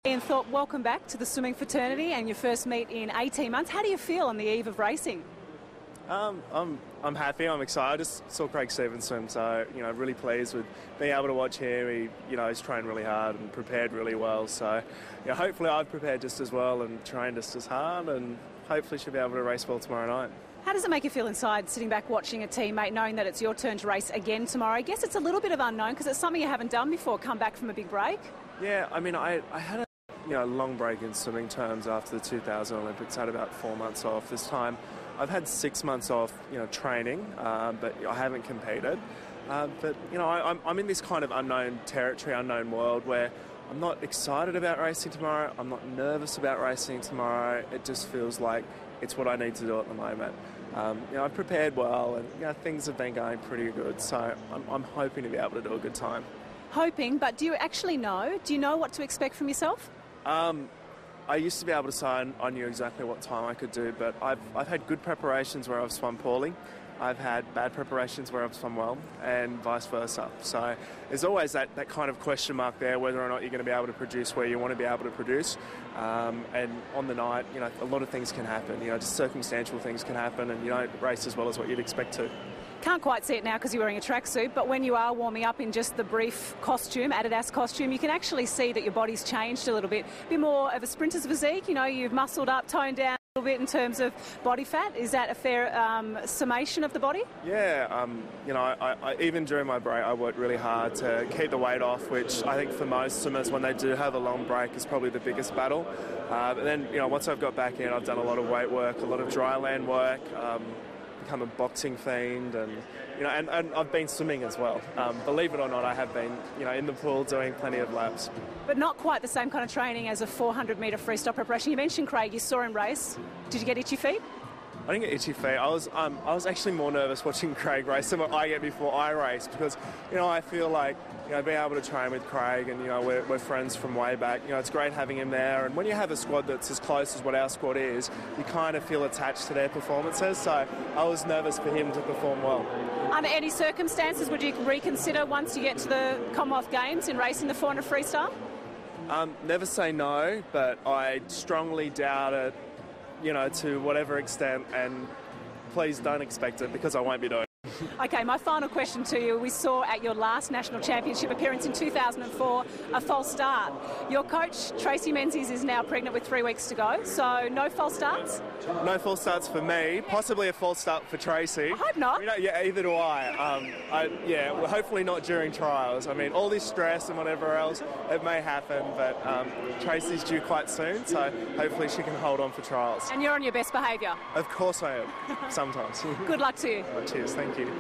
Ian Thorpe, welcome back to the swimming fraternity and your first meet in 18 months. How do you feel on the eve of racing? I'm happy. I'm excited. I just saw Craig Stevens swim, so really pleased with being able to watch him. He's trained really hard and prepared really well. So hopefully I've prepared just as well and trained just as hard, and hopefully should be able to race well tomorrow night. How does it make you feel inside, sitting back watching a teammate, knowing that it's your turn to race again tomorrow? I guess it's a little bit of unknown because it's something you haven't done before, come back from a big break. Yeah, I had a long break in swimming terms after the 2000 Olympics. I had about 4 months off. This time I've had 6 months off, training, but I haven't competed. I'm in this kind of unknown territory, unknown world where I'm not excited about racing tomorrow. I'm not nervous about racing tomorrow. It just feels like it's what I need to do at the moment. I've prepared well, and things have been going pretty good. So I'm hoping to be able to do a good time. Hoping, but do you actually know? Do you know what to expect from yourself? I used to be able to say I knew exactly what time I could do, but I've had good preparations where I've swum poorly. I've had bad preparations where I've swum well, and vice versa. So there's always that kind of question mark there, whether or not you're going to be able to produce where you want to be able to produce. And on the night, a lot of things can happen. Just circumstantial things can happen, and you don't race as well as what you'd expect to. Can't quite see it now because you're wearing a tracksuit, but when you are warming up in just the brief costume, Adidas costume, you can actually see that your body's changed a little bit. A bit more of a sprinter's physique, you've muscled up, toned down a little bit in terms of body fat. Is that a fair summation of the body? Yeah, I even during my break I worked really hard to keep the weight off, which I think for most swimmers when they do have a long break is probably the biggest battle. But then, once I've got back in, I've done a lot of weight work, a lot of dry land work, become a boxing fiend, and I've been swimming as well. Believe it or not, I have been in the pool doing plenty of laps. But not quite the same kind of training as a 400-metre freestyle preparation. You mentioned Craig, you saw him race. Did you get itchy feet? I didn't get itchy feet. I was actually more nervous watching Craig race than what I get before I race, because I feel like being able to train with Craig, and we're friends from way back. It's great having him there, and when you have a squad that's as close as what our squad is, you kind of feel attached to their performances. So I was nervous for him to perform well. Under any circumstances would you reconsider once you get to the Commonwealth Games in racing the 400 freestyle? Never say no, but I strongly doubt it. To whatever extent, and please don't expect it because I won't be doing it. Okay, my final question to you. We saw at your last National Championship appearance in 2004 a false start. Your coach, Tracy Menzies, is now pregnant with 3 weeks to go, so no false starts? No false starts for me, possibly a false start for Tracy. I hope not. Either do I. Well, hopefully not during trials. All this stress and whatever else, it may happen, but Tracy's due quite soon, so hopefully she can hold on for trials. And you're on your best behaviour? Of course I am, sometimes. Good luck to you. Cheers, thank you.